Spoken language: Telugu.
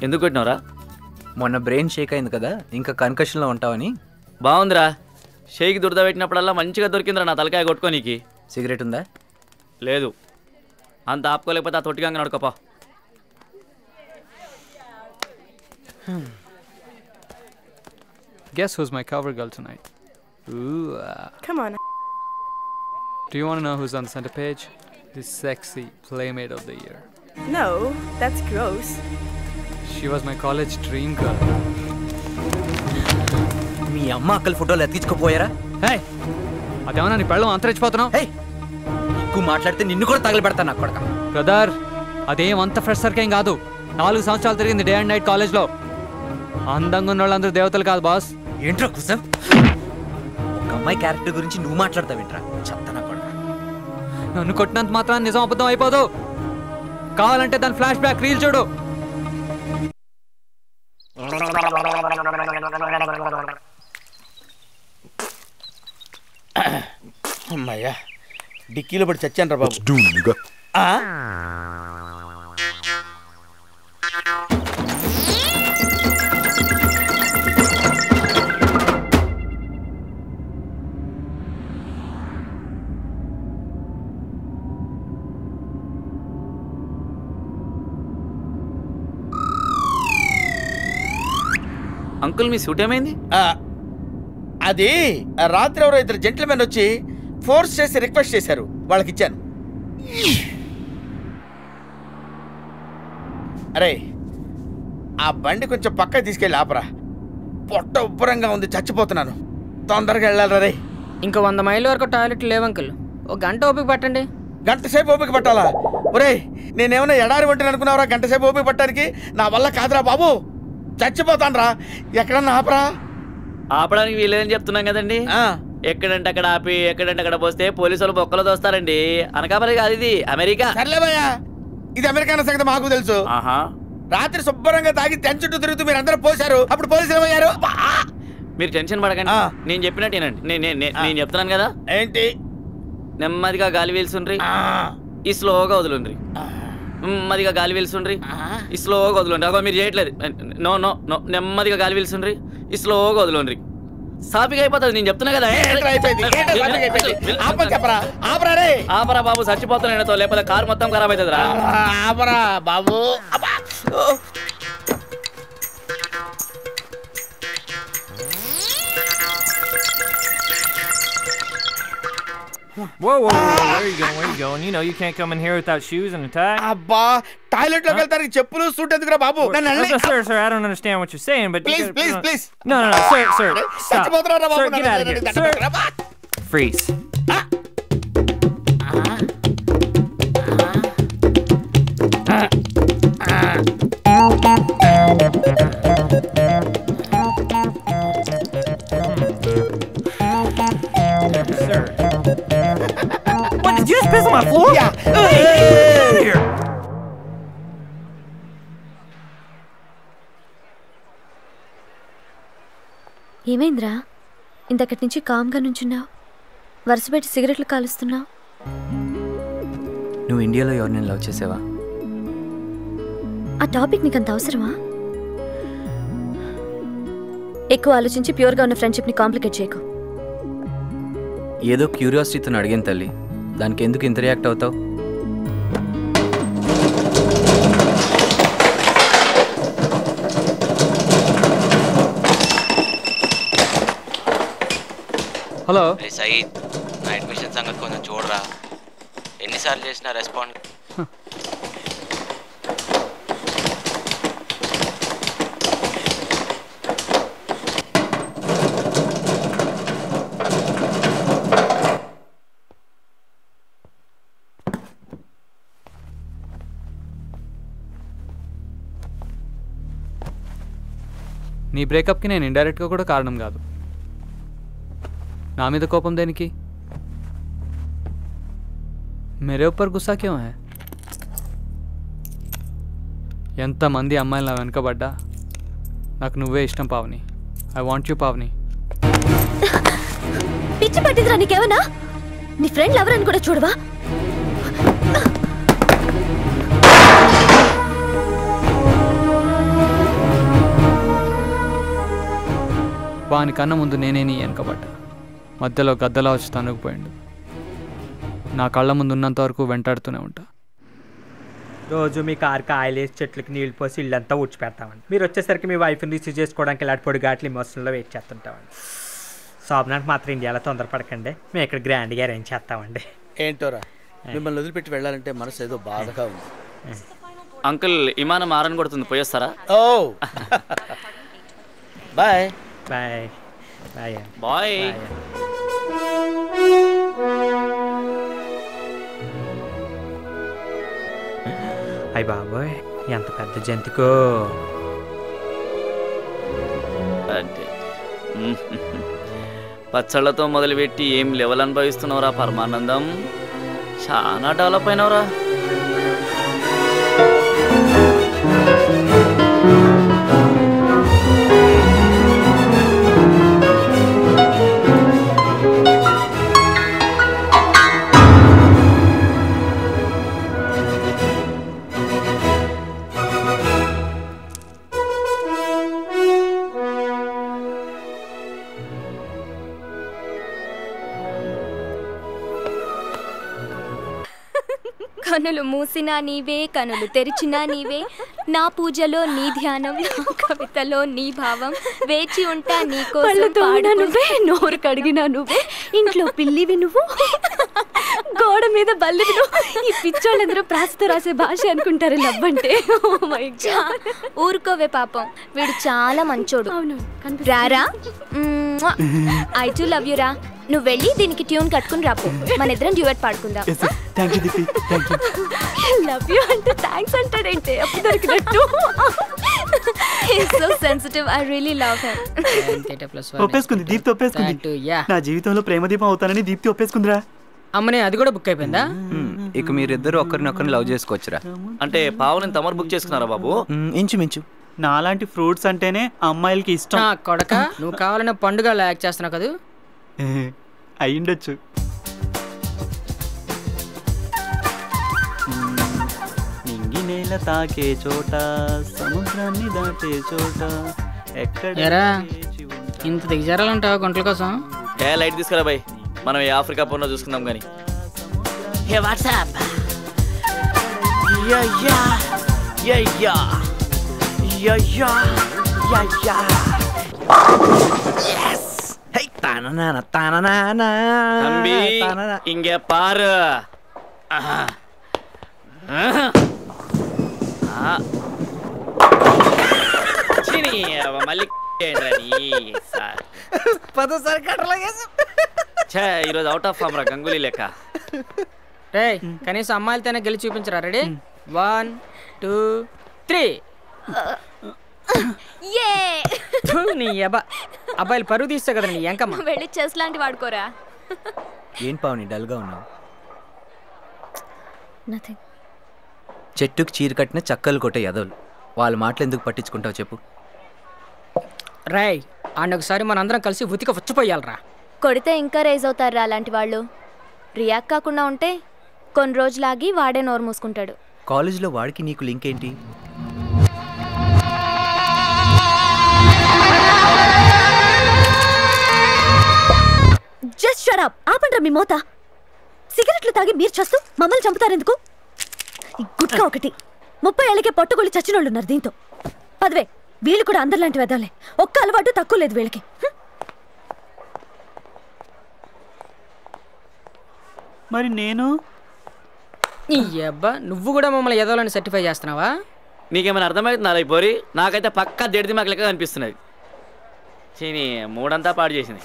ఎందుకు కొట్టినవరా? మొన్న బ్రెయిన్ షేక్ అయింది కదా, ఇంకా కన్కషన్లో ఉంటావని. బాగుందిరా, షేక్ దురద పెట్టినప్పుడల్లా మంచిగా దొరికిందిరా నా తలకాయ కొట్టుకోనీకి. సిగరెట్ ఉందా? లేదు. అంత ఆపుకోలేకపోతే ఆ తొట్టిగంగా నడుకోపా. Guess who's my cover girl tonight? Ooh. Come on. Do you want to know who's on the center page? The sexy playmate of the year. No, that's gross. She was my college dream girl. మీ అమ్మ అక్కల ఫోటోలు ఎత్తించుకోపోయారా? హే, అదేమన్నా నీ పెళ్ళం అంతరించిపోతున్నావు? హే, ఎక్కువ మాట్లాడితే నిన్ను కూడా తగలబెడతాను నా కొడక. బ్రదర్, అదేం అంత ఫ్రెష్ సర్కేం కాదు. 4 సంవత్సరాలు తిరిగింది డే అండ్ నైట్ కాలేజ్లో. అందంగా ఉన్న వాళ్ళందరూ దేవతలు కాదు బాస్. ఏంట్రా కుసం? ఒక అమ్మాయి క్యారెక్టర్ గురించి నువ్వు మాట్లాడతావేంట్రా? చెప్తానా కొడక. నన్ను కొట్టినంత మాత్రం నిజం అబద్ధం అయిపోదు. కావాలంటే దాని ఫ్లాష్ బ్యాక్ రీల్ చూడు. అమ్మయ్యా, డిక్కీలో పడి చచ్చాను రా బాబు. అంకుల్, మీ సూట్ ఏమైంది? అది రాత్రి ఎవరో 2 జెంట్లమెన్ వచ్చి ఫోర్స్ చేసి రిక్వెస్ట్ చేశారు, వాళ్ళకి ఇచ్చాను. అరే, ఆ బండి కొంచెం పక్కకి తీసుకెళ్ళి ఆపరా. పొట్ట ఉబ్బరంగా ఉంది, చచ్చిపోతున్నాను. తొందరగా వెళ్ళాలి రే. ఇంకో 100 మైళ్ళ వరకు టాయిలెట్ లేవు అంకుల్. ఒక గంట ఓపిక పట్టండి. గంట సేపు ఓపిక పట్టాలా? ఒరే, నేనేమన్నా ఎడారి వంటిని అనుకున్నావురా గంట సేపు ఓపిక పట్టడానికి? నా వల్ల కాదురా బాబు, చచ్చిపోతాను రా. ఎక్కడన్నా ఆపరా. ఆపడానికి వీలేదని చెప్తున్నాం కదండి. ఎక్కడంటే అక్కడ ఆపి ఎక్కడంటే అక్కడ పోస్తే పోలీసులు బొక్కలు దోస్తారండి. అనకాపల్లి కాదు, ఇది అమెరికా. సర్లేబయ్యా, ఇది అమెరికా సంగతి మాకు తెలుసు. రాత్రి శుభ్రంగా తాగి చుట్టూ తిరుగుతూ మీరు అందరూ పోశారు, అప్పుడు పోలీసులు ఏమయ్యారు? మీరు టెన్షన్ పడకండి, నేను చెప్పినట్టు నేను చెప్తున్నాను కదా. ఏంటి? నెమ్మదిగా గాలి పీల్చుండ్రి, ఈ స్లోగా వదులుండ్రి. నెమ్మదిగా గాలి పీల్చుండ్రి, ఈ స్లోగా వదులుండ్రి. అగో మీరు చేయట్లేదు. నో నో నో, నెమ్మదిగా గాలి పీల్చుండ్రి, ఈ స్లోగా వదులుండ్రి. సాపిగా అయిపోతుంది, నేను చెప్తున్నా కదా. ఆపరా బాబు, చచ్చిపోతున్నాయి, లేకపోతే కారు మొత్తం ఖరాబ్ అవుతుంది రా. ఆపరా బాబు. Whoa, whoa, whoa, where are you going? Where are you going? You know you can't come in here without shoes and a tie. Abba, toilet loki veltaనికి చెప్పులు సూట్ ఎందుకురా బాబు? Sir, I don't understand what you're saying, but please. No, sir. Stop. Sir, get out of here. Sir. Freeze. Sir. What, did you just piss on my floor? Yeah. Hey, here. ఏమైందిరా? ఇంతకటి నుంచి కామ్గా నుంచున్నావు, వరుస పెట్టి సిగరెట్లు కాలుస్తున్నావు. నువ్వు ఇండియాలో ఎవరిని లవ్ చేసావా? ఆ టాపిక్ నీకు అంత అవసరమా? ఎక్కువ ఆలోచించి ప్యూర్గా ఉన్న ఫ్రెండ్షిప్ని కాంప్లికేట్ చేయకు. ఏదో క్యూరియాసిటీతో అడిగాను తల్లి, దానికి ఎందుకు ఇంత రియాక్ట్ అవుతావు? హలో సయీద్, నా అడ్మిషన్ సంగతి కొంచెం చూడరా. ఎన్నిసార్లు చేసినా రెస్పాండ్. నీ బ్రేకప్కి నేను ఇండైరెక్ట్గా కూడా కారణం కాదు. నా మీద కోపం దేనికి? मेरे ऊपर गुस्सा क्यों है? ఎంతమంది అమ్మాయిలు నా వెనకబడ్డా నాకు నువ్వే ఇష్టం Pavani. I want you Pavani. పిచ్చి పట్టిందిరా నీకేమన్నా? నీ ఫ్రెండ్ ఎవరని కూడా చూడవా? వానికన్నా ముందు నేనే నీ వెనకబడ్డా. మధ్యలో గద్దలా వచ్చి తనుకుపోయిండు. నా కళ్ళ ముందు ఉన్నంత వరకు వెంటాడుతూనే ఉంటా. రోజు మీ కారుకి ఆయిల్ వేసి చెట్లకి నీళ్ళు పోసి ఇల్లంతా ఊడ్చిపెడతామండి. మీరు వచ్చేసరికి మీ వైఫ్ని రిసీవ్ చేసుకోవడానికి ఇలాంటి పొడి ఘాట్లు ఇమోషన్లో వెయిట్ చేస్తుంటామండి. శోభనానికి మాత్రం ఇండియాలో తొందరపడకండి, మేము ఇక్కడ గ్రాండ్గా అరేంజ్ చేస్తామండి. ఏంటోరా మిమ్మల్ని వదిలిపెట్టి వెళ్ళాలంటే మనసు ఏదో బాధగా ఉంది. అంకుల్ విమానం ఆరని కొడుతుంది, పోయేస్తారా? ఓ బాయ్ బాయ్ బాయ్ బాయ్. అయ్య బాబోయ్ ఎంత పెద్ద జంతుకో. పచ్చళ్ళతో మొదలుపెట్టి ఏం లెవెల్ అనుభవిస్తున్నావురా పరమానందం, చాలా డెవలప్ అయినవరా. కనులు మూసినా నీవే, కనులు తెరిచినా నీవే, నా పూజలో నీ ధ్యానం, నా కవితలో నీ భావం, వేచి ఉంటా నీ కోసం నువ్వే, నోరు కడిగినా నువ్వే, ఇంట్లో పిల్లివి నువ్వు, గోడ మీద బల్లివి నువ్వు. ఈ పిచ్చోళ్ళందరూ ప్రాసతో రాసే భాష అనుకుంటారు లవ్వంటే. ఊరుకోవే పాపం, వీడు చాలా మంచోడు. రారా, ఐ టు లవ్ యు రా. నువ్వు వెళ్ళి దీనికి ట్యూన్ కట్టుకుని రాపో, మన ఇద్దరం డ్యూయట్ పాడుకుందాం. లవ్ యూ అంటే థ్యాంక్స్ అంటాడంటే అప్పుడు దొరికినట్టు. So sensitive, I really love him. ఒప్పేసుకుంది దీప్తి, ఒప్పేసుకుంది. నా జీవితంలో ప్రేమ దీపం అవుతానని దీప్తి ఒప్పేసుకుందిరా. అమ్మనే అది కూడా బుక్ అయిపోయిందా? ఇక మీరిద్దరు ఒకరినొకరిని లవ్ చేసుకోవచ్చురా. అంటే పావుని తమరు బుక్ చేసుకున్నారా బాబు? ఇంచుమించు. నాలాంటి ఫ్రూట్స్ అంటేనే అమ్మాయిలకి ఇష్టం. కొడక నువ్వు కావాలన్న పండుగ యాక్ట్ చేస్తున్నావు కదా. అయ్యుండొచ్చు. నింగి నేల తాకే చోట, సముద్రాన్ని దాటే చోట, ఎరా ఇంత దిగజారాలంటావా గుంటల కోసం? ఏ లైట్ తీసుకురా బాయ్, మనం ఈ ఆఫ్రికా పనులు చూసుకుందాం కానీ. హే WhatsApp yeah yeah yeah yeah yeah yeah yeah yeah yes hey tanana tanana தம்பி இங்க பாரு. చిని మళ్ళీ సార్ పదోసారి కట్టలాగేసి ఈరోజు అవుట్ ఆఫ్ ఫామ్ రా గంగూలీ లెక్క. రే కనీసం అమ్మాయిలతోనే గెలిచి చూపించరా. రెడీ 1 2 3. నీ అబ్బాయిలు పరువు తీస్తా కదా నీ ఎంకమ్మ. వెళ్ళి చెస్ లాంటి వాడుకోరా. ఏం పావుని డల్గా ఉన్నావు? నథింగ్. చెట్టుకు చీర కట్టిన చక్కలు కొట్టే ఎదవలు, వాళ్ళ మాటలు ఎందుకు పట్టించుకుంటావు చెప్పు. రాయ్ ఆడిని ఒకసారి మనందరం కలిసి ఉతిక వచ్చిపోయాలరా. కొడితే ఇంకా రేజ్ అవుతారా అలాంటి వాళ్ళు. రియాక్ట్ కాకుండా ఉంటే కొన్ని రోజులాగి వాడే నోరు మూసుకుంటాడు. కాలేజీలో వాడికి నీకు లింక్ ఏంటి? Just shut up. ఆపండ్రా మీ మోత. సిగరెట్లు తాగి మీరు చేస్తూ మమ్మల్ని చంపుతారెందుకు? గుట్కా ఒకటి 30 ఏళ్ళకే పట్టుకొల్లి చచ్చినోళ్ళు ఉన్నారు దీంతో. పదవే వీళ్ళు కూడా అందరిలాంటి వెదాలే, ఒక్క అలవాటు తక్కువ లేదు వీళ్ళకి. మరి నేను ఈ అబ్బా నువ్వు కూడా మమ్మల్ని ఎదవాలని సర్టిఫై చేస్తున్నావా? నీకేమైనా అర్థమవుతుందా పోరి? నాకైతే పక్కా దేడిది మాకు లెక్క అనిపిస్తున్నది. చీని మూడంతా పాడు చేసింది.